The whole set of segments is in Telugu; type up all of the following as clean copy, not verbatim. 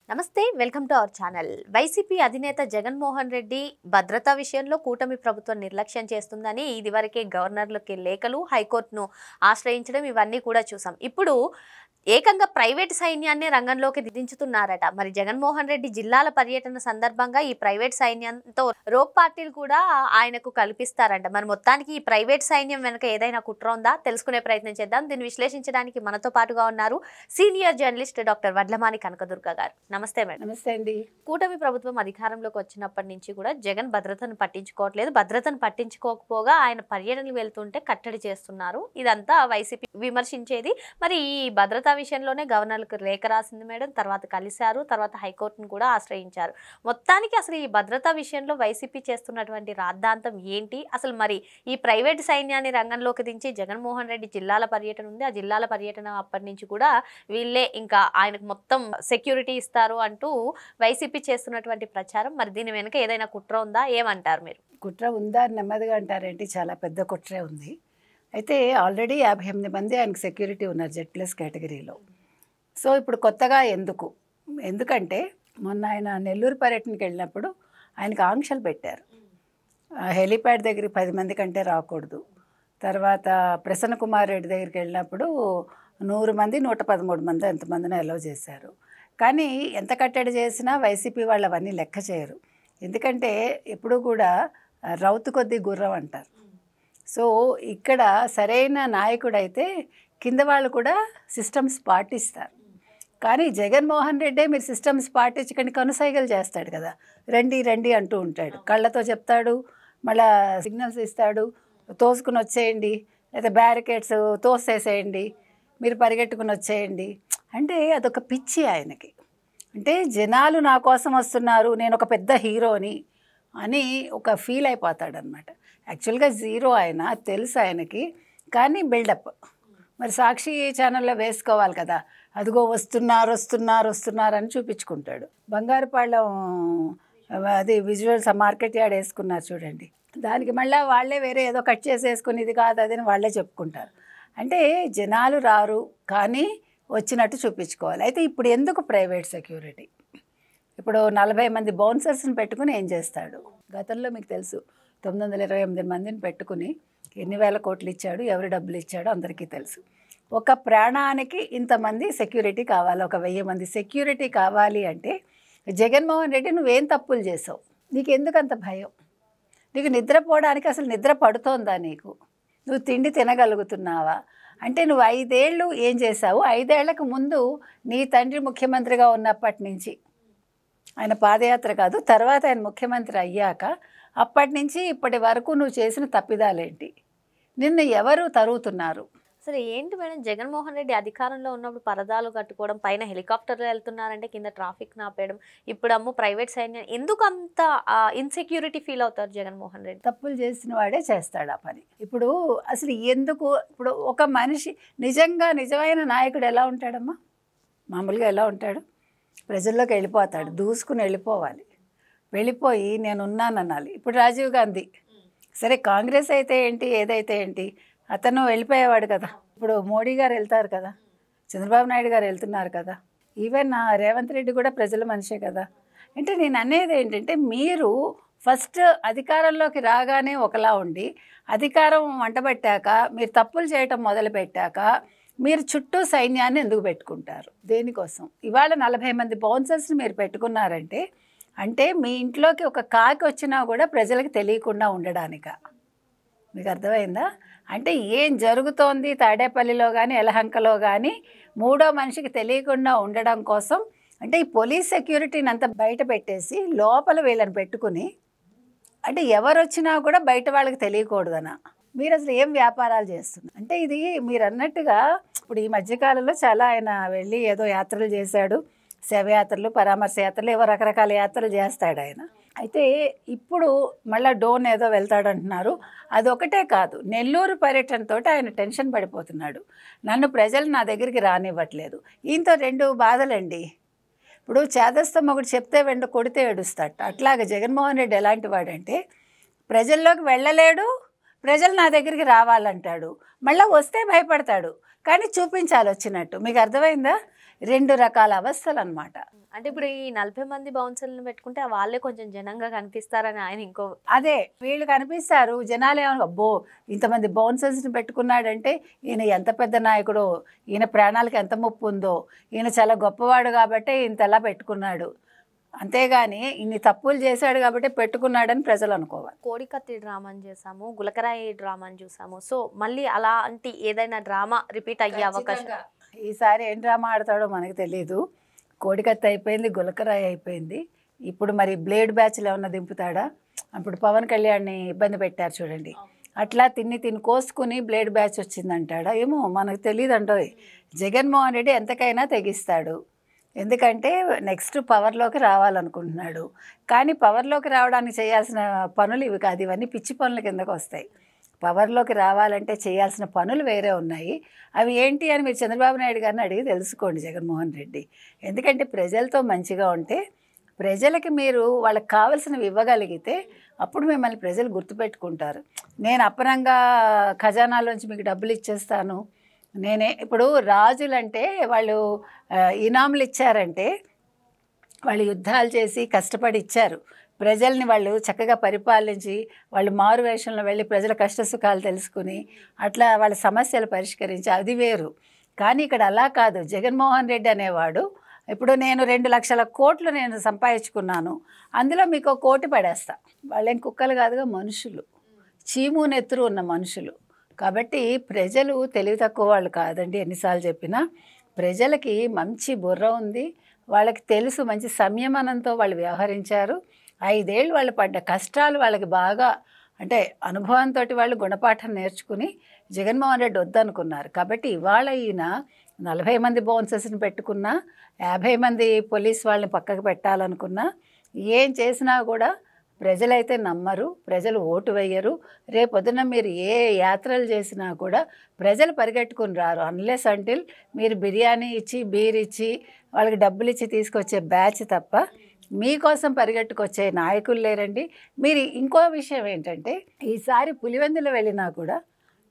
నమస్తే welcome to our channel. YCP అధినేత జగన్మోహన్ రెడ్డి భద్రతా విషయంలో కూటమి ప్రభుత్వం నిర్లక్ష్యం చేస్తుందని ఇదివరకే గవర్నర్లకి లేఖలు, హైకోర్టును ఆశ్రయించడం ఇవన్నీ కూడా చూసాం. ఇప్పుడు ఏకంగా ప్రైవేట్ సైన్యాన్ని రంగంలోకి దించుతున్నారట. మరి జగన్మోహన్ రెడ్డి జిల్లాల పర్యటన సందర్భంగా ఈ ప్రైవేట్ సైన్యంతో రోప్ పార్టీలు కూడా ఆయనకు కల్పిస్తారంట. మరి మొత్తానికి ఈ ప్రైవేట్ సైన్యం వెనుక ఏదైనా కుట్ర ఉందా తెలుసుకునే ప్రయత్నం చేద్దాం. దీన్ని విశ్లేషించడానికి మనతో పాటుగా ఉన్నారు senior journalist doctor Vadlamani Kanakadurga గారు. నమస్తే మేడం. నమస్తే అండి. కూటమి ప్రభుత్వం అధికారంలోకి వచ్చినప్పటి నుంచి కూడా జగన్ భద్రతను పట్టించుకోవట్లేదు. భద్రతను పట్టించుకోకపోగా ఆయన పర్యటనలు వెళ్తుంటే కట్టడి చేస్తున్నారు. ఇదంతా వైసీపీ విమర్శించేది. మరి ఈ భద్రతా విషయంలోనే గవర్నర్లకు లేఖ రాసింది మేడం. తర్వాత కలిశారు, తర్వాత హైకోర్టును కూడా ఆశ్రయించారు. మొత్తానికి అసలు ఈ భద్రతా విషయంలో వైసీపీ చేస్తున్నటువంటి రాద్ధాంతం ఏంటి? అసలు మరి ఈ ప్రైవేట్ సైన్యాన్ని రంగంలోకి దించి జగన్మోహన్ రెడ్డి జిల్లాల పర్యటన ఉంది. ఆ జిల్లాల పర్యటన అప్పటి నుంచి కూడా వీళ్ళే ఇంకా ఆయనకు మొత్తం సెక్యూరిటీ ఇస్తారు అంటూ వైసీపీ చేస్తున్నటువంటి ప్రచారం. మరి దీని వెనుక ఏదైనా కుట్ర ఉందా? ఏమంటారు మీరు? కుట్ర ఉందా అని నెమ్మదిగా అంటారేంటి? చాలా పెద్ద కుట్రే ఉంది. అయితే ఆల్రెడీ 58 మంది ఆయనకు సెక్యూరిటీ ఉన్నారు Z+ కేటగిరీలో. సో ఇప్పుడు కొత్తగా ఎందుకంటే మొన్న ఆయన నెల్లూరు పర్యటనకి వెళ్ళినప్పుడు ఆయనకు ఆంక్షలు పెట్టారు. హెలీప్యాడ్ దగ్గరికి 10 మంది కంటే రాకూడదు. తర్వాత ప్రసన్న కుమార్ రెడ్డి దగ్గరికి వెళ్ళినప్పుడు 100 మంది 113 మంది ఎంతమందిని అలౌ చేశారు. కానీ ఎంత కట్టడి చేసినా వైసీపీ వాళ్ళు అవన్నీ లెక్క చేయరు. ఎందుకంటే ఎప్పుడు కూడా రౌతు కొద్దీ గుర్రం అంటారు. సో ఇక్కడ సరైన నాయకుడైతే కింద వాళ్ళు కూడా సిస్టమ్స్ పాటిస్తారు. కానీ జగన్మోహన్ రెడ్డే మీరు సిస్టమ్స్ పాటించకండి కనుసైగలు చేస్తాడు కదా. రండి రండి అంటూ ఉంటాడు, కళ్ళతో చెప్తాడు, మళ్ళా సిగ్నల్స్ ఇస్తాడు, తోసుకుని వచ్చేయండి, లేదా బ్యారికేడ్స్ తోసేసేయండి, మీరు పరిగెట్టుకుని వచ్చేయండి అంటే అదొక పిచ్చి ఆయనకి. అంటే జనాలు నా కోసం వస్తున్నారు, నేను ఒక పెద్ద హీరోని అని ఒక ఫీల్ అయిపోతాడనమాట. యాక్చువల్గా జీరో ఆయన, తెలుసు ఆయనకి, కానీ బిల్డప్. మరి సాక్షి ఛానల్లో వేసుకోవాలి కదా, అదిగో వస్తున్నారు అని చూపించుకుంటాడు. బంగారుపాళెం అది విజువల్స్ మార్కెట్ యార్డ్ వేసుకున్నారు చూడండి, దానికి మళ్ళీ వాళ్ళే వేరే ఏదో కట్ చేసేసుకుని ఇది కాదు అదని వాళ్ళే చెప్పుకుంటారు. అంటే జనాలు రారు కానీ వచ్చినట్టు చూపించుకోవాలి. అయితే ఇప్పుడు ఎందుకు ప్రైవేట్ సెక్యూరిటీ? ఇప్పుడు 40 మంది బౌన్సర్స్ని పెట్టుకుని ఏం చేస్తాడు? గతంలో మీకు తెలుసు 928 మందిని పెట్టుకుని ఎన్ని వేల కోట్లు ఇచ్చాడు, ఎవరు డబ్బులు ఇచ్చాడో అందరికీ తెలుసు. ఒక ప్రాణానికి ఇంతమంది సెక్యూరిటీ కావాలి, ఒక 1000 మంది సెక్యూరిటీ కావాలి అంటే జగన్మోహన్ రెడ్డి నువ్వేం తప్పులు చేసావు? నీకు ఎందుకు అంత భయం? నీకు నిద్రపోవడానికి అసలు నిద్ర పడుతోందా? నువ్వు తిండి తినగలుగుతున్నావా? అంటే నువ్వు 5 ఏళ్ళు ఏం చేశావు? 5 ఏళ్లకు ముందు నీ తండ్రి ముఖ్యమంత్రిగా ఉన్నప్పటి నుంచి, ఆయన పాదయాత్ర కాదు, తర్వాత ఆయన ముఖ్యమంత్రి అయ్యాక అప్పటి నుంచి ఇప్పటి వరకు నువ్వు చేసిన తప్పిదాలేంటి? నిన్ను ఎవరు తరుగుతున్నారు? అసలు ఏంటి మేడం, జగన్మోహన్ రెడ్డి అధికారంలో ఉన్నప్పుడు పరదాలు కట్టుకోవడం, పైన హెలికాప్టర్లు వెళ్తున్నారంటే కింద ట్రాఫిక్ నాపేయడం, ఇప్పుడు ప్రైవేట్ సైన్యం, ఎందుకు అంత ఇన్సెక్యూరిటీ ఫీల్ అవుతారు జగన్మోహన్ రెడ్డి? తప్పులు చేసిన వాడే చేస్తాడు ఆ పని. ఇప్పుడు అసలు ఎందుకు? ఇప్పుడు ఒక మనిషి నిజమైన నాయకుడు ఎలా ఉంటాడమ్మా? మామూలుగా ఎలా ఉంటాడు? ప్రజల్లోకి వెళ్ళిపోతాడు, దూసుకుని వెళ్ళిపోవాలి, వెళ్ళిపోయి నేనున్నాను అనాలి. ఇప్పుడు రాజీవ్ గాంధీ సరే కాంగ్రెస్ అయితే ఏంటి, ఏదైతే ఏంటి, అతను వెళ్ళిపోయేవాడు కదా. ఇప్పుడు మోడీ గారు వెళ్తారు కదా, చంద్రబాబు నాయుడు గారు వెళ్తున్నారు కదా, ఈవెన్ రేవంత్ రెడ్డి కూడా ప్రజల మనిషే కదా. అంటే నేను అనేది ఏంటంటే, మీరు ఫస్ట్ అధికారంలోకి రాగానే ఒకలా ఉండి అధికారం వంటబట్టాక మీరు తప్పులు చేయటం మొదలుపెట్టాక మీరు చుట్టూ సైన్యాన్ని ఎందుకు పెట్టుకుంటారు? దేనికోసం? ఇవాళ 40 మంది బౌన్సర్స్ని మీరు పెట్టుకున్నారంటే అంటే మీ ఇంట్లోకి ఒక కాకి వచ్చినా కూడా ప్రజలకు తెలియకుండా ఉండడానిక? మీకు అర్థమైందా? అంటే ఏం జరుగుతోంది తాడేపల్లిలో కానీ ఎలహంకలో కానీ మూడో మనిషికి తెలియకుండా ఉండడం కోసం, అంటే ఈ పోలీస్ సెక్యూరిటీని అంతా బయట పెట్టేసి లోపల వీళ్ళని పెట్టుకుని, అంటే ఎవరు వచ్చినా కూడా బయట వాళ్ళకి తెలియకూడదనా? మీరు అసలు ఏం వ్యాపారాలు చేస్తున్నారు? అంటే ఇది మీరు అన్నట్టుగా ఇప్పుడు ఈ మధ్యకాలంలో చాలా ఆయన వెళ్ళి ఏదో యాత్రలు చేశాడు, శవయాత్రలు, పరామర్శ యాత్రలు, ఏవో రకరకాల యాత్రలు చేస్తాడు ఆయన. అయితే ఇప్పుడు మళ్ళీ డోన్ ఏదో వెళ్తాడంటున్నారు. అదొకటే కాదు, నెల్లూరు పర్యటనతో ఆయన టెన్షన్ పడిపోతున్నాడు. నన్ను ప్రజలు నా దగ్గరికి రానివ్వట్లేదు. ఈయనతో 2 బాధలండి. ఇప్పుడు చేదస్తం ఒకటి చెప్తే వెంట కొడితే ఏడుస్తాడు. అట్లాగే జగన్మోహన్ రెడ్డి ఎలాంటి వాడంటే ప్రజల్లోకి వెళ్ళలేడు, ప్రజలు నా దగ్గరికి రావాలంటాడు, మళ్ళీ వస్తే భయపడతాడు, కానీ చూపించాలి వచ్చినట్టు. మీకు అర్థమైందా? 2 రకాల అవస్థలు అనమాట. అంటే ఇప్పుడు ఈ 40 మంది బౌన్సర్లను పెట్టుకుంటే వాళ్ళే కొంచెం జనంగా కనిపిస్తారని ఆయన ఇంకో అదే వీళ్ళు కనిపిస్తారు, జనాలు ఏమన్నా అబ్బో ఇంతమంది బౌన్సర్స్ని పెట్టుకున్నాడంటే ఈయన ఎంత పెద్ద నాయకుడో, ఈయన ప్రాణాలకు ఎంత ముప్పు ఉందో, ఈయన చాలా గొప్పవాడు కాబట్టి ఇంతలా పెట్టుకున్నాడు, అంతేగాని ఇన్ని తప్పులు చేశాడు కాబట్టి పెట్టుకున్నాడని ప్రజలు అనుకోవాలి. కోడికత్తి డ్రామాని చేసాము, గులకరాయి డ్రామాని చూసాము. సో మళ్ళీ అలాంటి ఏదైనా డ్రామా రిపీట్ అయ్యే అవకాశం? ఈసారి ఏం డ్రామా ఆడతాడో మనకు తెలియదు. కోడికత్తి అయిపోయింది, గులకరాయి అయిపోయింది, ఇప్పుడు మరి బ్లేడ్ బ్యాచ్లు ఏమన్నా దింపుతాడా? అప్పుడు పవన్ కళ్యాణ్ని ఇబ్బంది పెట్టారు చూడండి, అట్లా తిని కోసుకుని బ్లేడ్ బ్యాచ్ వచ్చిందంటాడా ఏమో మనకు తెలియదు అంటోయ్. జగన్మోహన్ రెడ్డి ఎంతకైనా తెగిస్తాడు, ఎందుకంటే నెక్స్ట్ పవర్లోకి రావాలనుకుంటున్నాడు. కానీ పవర్లోకి రావడానికి చేయాల్సిన పనులు ఇవి కాదు, ఇవన్నీ పిచ్చి పనుల కిందకు వస్తాయి. పవర్లోకి రావాలంటే చేయాల్సిన పనులు వేరే ఉన్నాయి. అవి ఏంటి అని మీరు చంద్రబాబు నాయుడు గారిని అడిగి తెలుసుకోండి జగన్మోహన్ రెడ్డి. ఎందుకంటే ప్రజలతో మంచిగా ఉంటే, ప్రజలకి మీరు వాళ్ళకి కావాల్సినవి ఇవ్వగలిగితే అప్పుడు మిమ్మల్ని ప్రజలు గుర్తుపెట్టుకుంటారు. నేను అప్పనంగా ఖజానాలోంచి మీకు డబ్బులు ఇచ్చేస్తాను, నేనే ఇప్పుడు రాజులంటే వాళ్ళు ఇనాములు ఇచ్చారంటే వాళ్ళు యుద్ధాలు చేసి కష్టపడి ఇచ్చారు, ప్రజల్ని వాళ్ళు చక్కగా పరిపాలించి వాళ్ళు మారు వేషంలో వెళ్ళి ప్రజల కష్టసుఖాలు తెలుసుకుని అట్లా వాళ్ళ సమస్యలు పరిష్కరించి అది వేరు. కానీ ఇక్కడ అలా కాదు. జగన్మోహన్ రెడ్డి అనేవాడు ఇప్పుడు నేను 2 లక్షల కోట్లు నేను సంపాదించుకున్నాను, అందులో మీకు 1 కోటి పడేస్తా. వాళ్ళేం కుక్కలు కాదుగా, మనుషులు, చీము నెత్తురు ఉన్న మనుషులు. కాబట్టి ప్రజలు తెలివి తక్కువ వాళ్ళు కాదండి, ఎన్నిసార్లు చెప్పినా. ప్రజలకి మంచి బుర్ర ఉంది, వాళ్ళకి తెలుసు, మంచి సంయమనంతో వాళ్ళు వ్యవహరించారు. 5 ఏళ్ళు వాళ్ళు పడ్డ కష్టాలు వాళ్ళకి బాగా అంటే అనుభవంతో వాళ్ళు గుణపాఠం నేర్చుకుని జగన్మోహన్ రెడ్డి వద్దనుకున్నారు. కాబట్టి ఇవాళ ఈయన 40 మంది బౌన్సర్స్ని పెట్టుకున్నా, 50 మంది పోలీస్ వాళ్ళని పక్కకు పెట్టాలనుకున్నా, ఏం చేసినా కూడా ప్రజలైతే నమ్మరు, ప్రజలు ఓటు వేయరు. రేపొద్దున మీరు ఏ యాత్రలు చేసినా కూడా ప్రజలు పరిగెట్టుకుని రారు, అన్లెస్ అంటిల్ మీరు బిర్యానీ ఇచ్చి బీర్ ఇచ్చి వాళ్ళకి డబ్బులు ఇచ్చి తీసుకొచ్చే బ్యాచ్ తప్ప మీకోసం పరిగెట్టుకొచ్చే నాయకులు లేరండి. మీరు ఇంకో విషయం ఏంటంటే, ఈసారి పులివెందులు వెళ్ళినా కూడా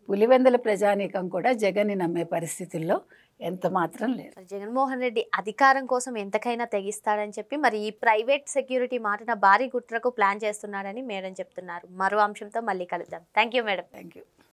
పులివెందుల ప్రజానీకం కూడా జగన్ని నమ్మే పరిస్థితుల్లో ఎంత మాత్రం లేదు. జగన్మోహన్ రెడ్డి అధికారం కోసం ఎంతకైనా తెగిస్తాడని చెప్పి మరి ఈ ప్రైవేట్ సెక్యూరిటీ మాటన భారీ కుట్రకు ప్లాన్ చేస్తున్నాడని మేడం చెప్తున్నారు. మరో అంశంతో మళ్ళీ కలుద్దాం. Thank you madam. Thank you.